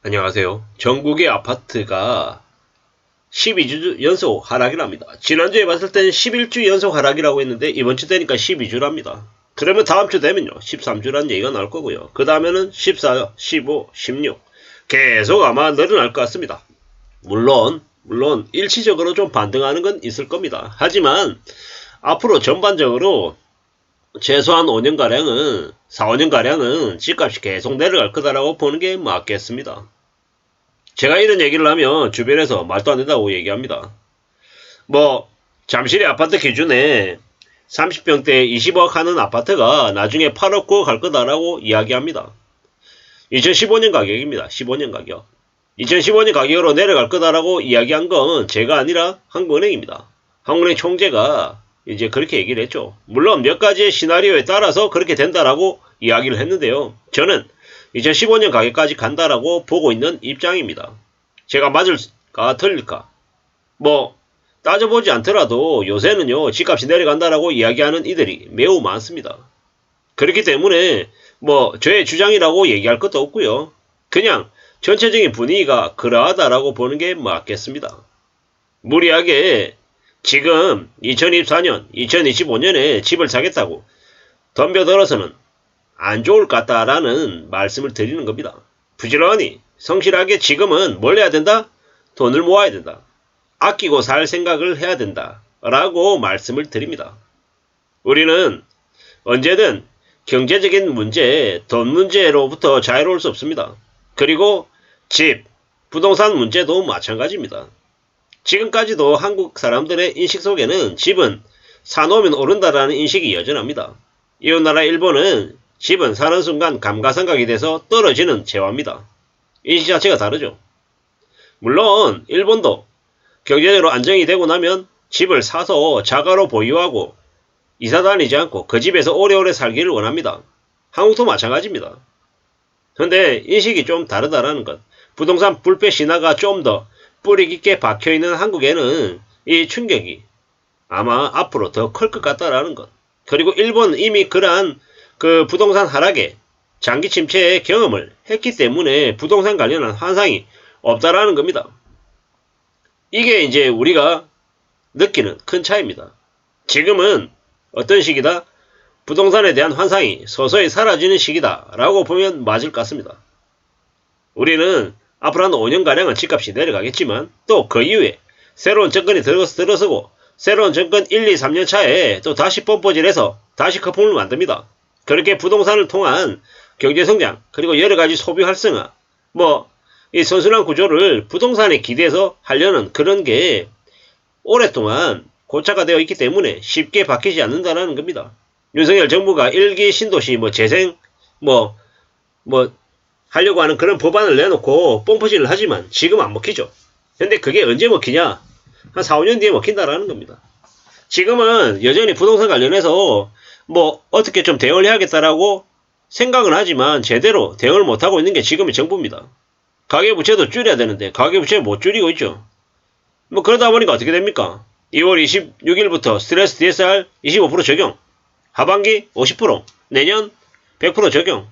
안녕하세요. 전국의 아파트가 12주 연속 하락이랍니다. 지난주에 봤을 때는 11주 연속 하락이라고 했는데 이번주 되니까 12주랍니다. 그러면 다음주 되면요 13주라는 얘기가 나올 거고요. 그 다음에는 14, 15, 16 계속 아마 늘어날 것 같습니다. 물론 일시적으로 좀 반등하는 건 있을 겁니다. 하지만 앞으로 전반적으로 최소한 5년가량은 4, 5년가량은 집값이 계속 내려갈 거다라고 보는 게 맞겠습니다. 제가 이런 얘기를 하면 주변에서 말도 안 된다고 얘기합니다. 잠실의 아파트 기준에 30평대 20억 하는 아파트가 나중에 8억 9억 갈 거다라고 이야기합니다. 2015년 가격입니다. 15년 가격. 2015년 가격으로 내려갈 거다라고 이야기한 건 제가 아니라 한국은행입니다. 한국은행 총재가 이제 그렇게 얘기를 했죠. 물론 몇 가지의 시나리오에 따라서 그렇게 된다라고 이야기를 했는데요. 저는 2015년 가격까지 간다라고 보고 있는 입장입니다. 제가 맞을까 틀릴까? 따져보지 않더라도 요새는요 집값이 내려간다라고 이야기하는 이들이 매우 많습니다. 그렇기 때문에 저의 주장이라고 얘기할 것도 없고요. 그냥 전체적인 분위기가 그러하다라고 보는 게 맞겠습니다. 무리하게 지금 2024년, 2025년에 집을 사겠다고 덤벼들어서는 안 좋을 것 같다라는 말씀을 드리는 겁니다. 부지런히 성실하게 지금은 뭘 해야 된다? 돈을 모아야 된다. 아끼고 살 생각을 해야 된다. 라고 말씀을 드립니다. 우리는 언제든 경제적인 문제, 돈 문제로부터 자유로울 수 없습니다. 그리고 집, 부동산 문제도 마찬가지입니다. 지금까지도 한국 사람들의 인식 속에는 집은 사놓으면 오른다라는 인식이 여전합니다. 이웃나라 일본은 집은 사는 순간 감가상각이 돼서 떨어지는 재화입니다. 인식 자체가 다르죠. 물론 일본도 경제적으로 안정이 되고 나면 집을 사서 자가로 보유하고 이사 다니지 않고 그 집에서 오래오래 살기를 원합니다. 한국도 마찬가지입니다. 근데 인식이 좀 다르다라는 것. 부동산 불패 신화가 좀 더 뿌리 깊게 박혀있는 한국에는 이 충격이 아마 앞으로 더 클 것 같다라는 것. 그리고 일본은 이미 그러한 그 부동산 하락에 장기 침체의 경험을 했기 때문에 부동산 관련한 환상이 없다라는 겁니다. 이게 이제 우리가 느끼는 큰 차이입니다. 지금은 어떤 시기다? 부동산에 대한 환상이 서서히 사라지는 시기다 라고 보면 맞을 것 같습니다. 우리는 앞으로 한 5년가량은 집값이 내려가겠지만 또 그 이후에 새로운 정권이 들어서고 새로운 정권 1, 2, 3년 차에 또 다시 뻔뻔질해서 다시 거품을 만듭니다. 그렇게 부동산을 통한 경제성장 그리고 여러가지 소비 활성화 이 선순환 구조를 부동산에 기대서 하려는 그런 게 오랫동안 고착화 되어 있기 때문에 쉽게 바뀌지 않는다는 겁니다. 윤석열 정부가 1기 신도시 재생 하려고 하는 그런 법안을 내놓고 pom퍼질을 하지만 지금 안 먹히죠. 근데 그게 언제 먹히냐? 한 4, 5년 뒤에 먹힌다라는 겁니다. 지금은 여전히 부동산 관련해서 어떻게 좀 대응을 해야겠다라고 생각은 하지만 제대로 대응을 못하고 있는 게 지금의 정부입니다. 가계부채도 줄여야 되는데 가계부채 못 줄이고 있죠. 그러다 보니까 어떻게 됩니까? 2월 26일부터 스트레스 DSR 25% 적용, 하반기 50%, 내년 100% 적용,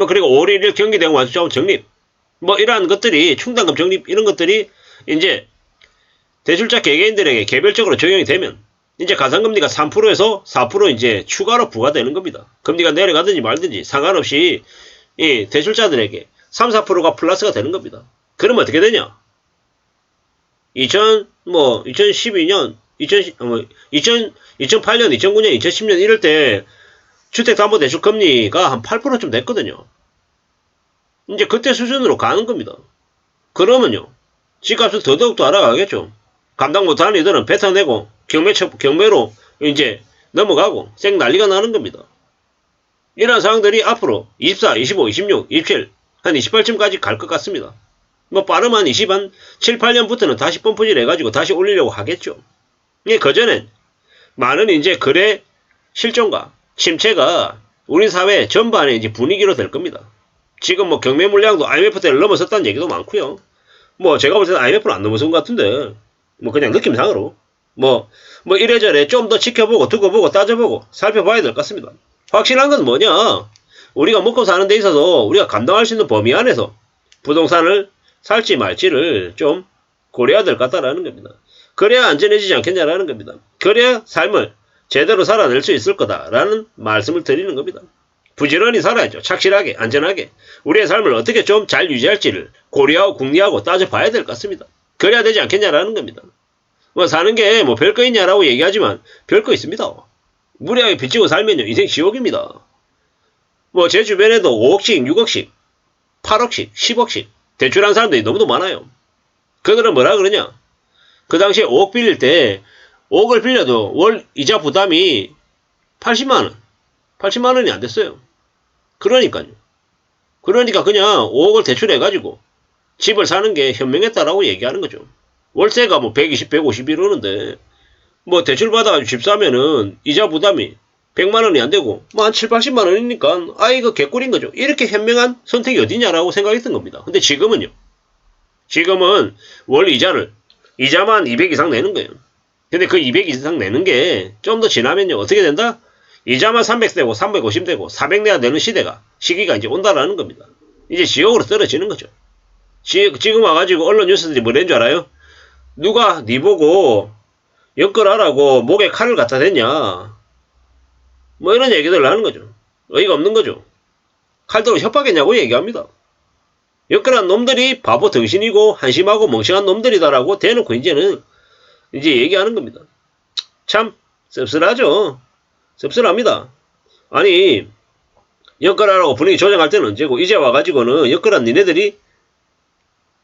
그리고 5월 1일 경기대응 완수자원 적립, 이러한 것들이 충당금 적립 이런 것들이 이제 대출자 개개인들에게 개별적으로 적용이 되면 이제 가상금리가 3%에서 4% 이제 추가로 부과되는 겁니다. 금리가 내려가든지 말든지 상관없이 이 대출자들에게 3, 4%가 플러스가 되는 겁니다. 그러면 어떻게 되냐? 2012년, 2008년, 2009년, 2010년 이럴 때 주택담보대출 금리가 한 8%쯤 됐거든요. 이제 그때 수준으로 가는 겁니다. 그러면요. 집값은 더더욱 더 알아가겠죠. 감당 못하는 이들은 뱉어내고 경매로 이제 넘어가고 쌩 난리가 나는 겁니다. 이런 상황들이 앞으로 24, 25, 26, 27, 한 28쯤까지 갈 것 같습니다. 빠르면 20한 7, 8년부터는 다시 펌프질 해가지고 다시 올리려고 하겠죠. 그전엔 많은 이제 거래 실종과 침체가 우리 사회 전반의 이제 분위기로 될 겁니다. 지금 경매 물량도 IMF 때를 넘어섰다는 얘기도 많고요. 제가 볼 때는 IMF는 안 넘어선 것 같은데 그냥 느낌상으로 이래저래 좀 더 지켜보고 두고 보고 따져보고 살펴봐야 될 것 같습니다. 확실한 건 뭐냐? 우리가 먹고 사는 데 있어서 우리가 감당할 수 있는 범위 안에서 부동산을 살지 말지를 좀 고려해야 될 것 같다라는 겁니다. 그래야 안전해지지 않겠냐라는 겁니다. 그래야 삶을 제대로 살아낼 수 있을 거다라는 말씀을 드리는 겁니다. 부지런히 살아야죠. 착실하게, 안전하게. 우리의 삶을 어떻게 좀 잘 유지할지를 고려하고 궁리하고 따져봐야 될 것 같습니다. 그래야 되지 않겠냐라는 겁니다. 뭐 사는 게 뭐 별거 있냐라고 얘기하지만 별거 있습니다. 무리하게 빚지고 살면요 인생 지옥입니다. 뭐 제 주변에도 5억씩, 6억씩, 8억씩, 10억씩 대출한 사람들이 너무도 많아요. 그들은 뭐라 그러냐? 그 당시에 5억 빌릴 때 5억을 빌려도 월 이자 부담이 80만원, 80만원이 안 됐어요. 그러니까 그냥 5억을 대출해가지고 집을 사는 게 현명했다라고 얘기하는 거죠. 월세가 뭐 120, 150 이러는데 뭐 대출 받아가지고 집 사면은 이자 부담이 100만원이 안 되고 뭐 한 7, 80만원이니까 아 이거 개꿀인 거죠. 이렇게 현명한 선택이 어디냐라고 생각했던 겁니다. 근데 지금은 월 이자만 200 이상 내는 거예요. 근데 그 200 이상 내는 게 좀 더 지나면요 어떻게 된다? 이자만 300 되고 350 되고 400 내야 되는 시기가 이제 온다라는 겁니다. 이제 지옥으로 떨어지는 거죠. 지금 와가지고 언론 뉴스들이 뭐라는 줄 알아요? 누가 니 보고 엮으라라고 목에 칼을 갖다 댔냐? 뭐 이런 얘기들을 하는 거죠. 어이가 없는 거죠. 칼들로 협박했냐고 얘기합니다. 엮으란 놈들이 바보 등신이고 한심하고 멍청한 놈들이다라고 대놓고 이제 얘기하는 겁니다. 참 씁쓸하죠. 씁쓸합니다. 아니 엮으라라고 분위기 조정할 때는 언제고 이제 와가지고는 엮으란 니네들이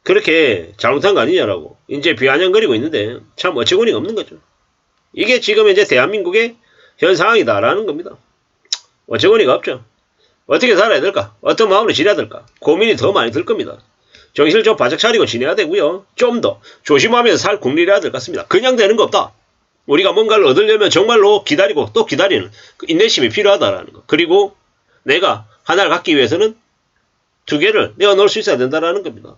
그렇게 잘못한 거 아니냐라고 이제 비아냥거리고 있는데 참 어처구니가 없는 거죠. 이게 지금 이제 대한민국의 현 상황이다라는 겁니다. 어처구니가 없죠. 어떻게 살아야 될까? 어떤 마음으로 지내야 될까? 고민이 더 많이 들 겁니다. 정신을 좀 바짝 차리고 지내야 되고요. 좀 더 조심하면서 살 궁리를 해야 될 것 같습니다. 그냥 되는 거 없다. 우리가 뭔가를 얻으려면 정말로 기다리고 또 기다리는 그 인내심이 필요하다라는 거. 그리고 내가 하나를 갖기 위해서는 두 개를 내가 넣을 수 있어야 된다라는 겁니다.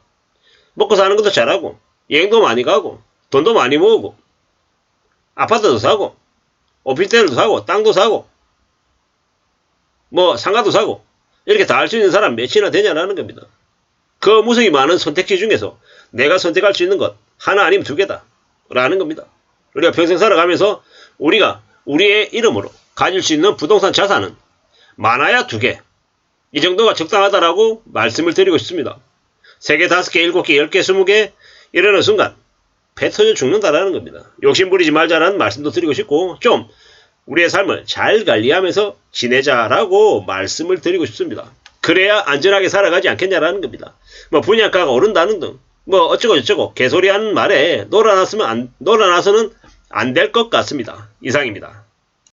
먹고 사는 것도 잘하고 여행도 많이 가고 돈도 많이 모으고 아파트도 사고 오피스텔도 사고 땅도 사고 뭐 상가도 사고 이렇게 다 할 수 있는 사람 몇이나 되냐라는 겁니다. 그 무수히 많은 선택지 중에서 내가 선택할 수 있는 것 하나 아니면 두 개다 라는 겁니다. 우리가 평생 살아가면서 우리가 우리의 이름으로 가질 수 있는 부동산 자산은 많아야 두 개, 이 정도가 적당하다라고 말씀을 드리고 싶습니다. 3개, 5개, 7개, 10개, 20개 이러는 순간 배 터져 죽는다라는 겁니다. 욕심 부리지 말자라는 말씀도 드리고 싶고 좀 우리의 삶을 잘 관리하면서 지내자라고 말씀을 드리고 싶습니다. 그래야 안전하게 살아가지 않겠냐라는 겁니다. 뭐 분양가가 오른다는 등 뭐 어쩌고 저쩌고 개소리 하는 말에 놀아나서는 안 될 것 같습니다. 이상입니다.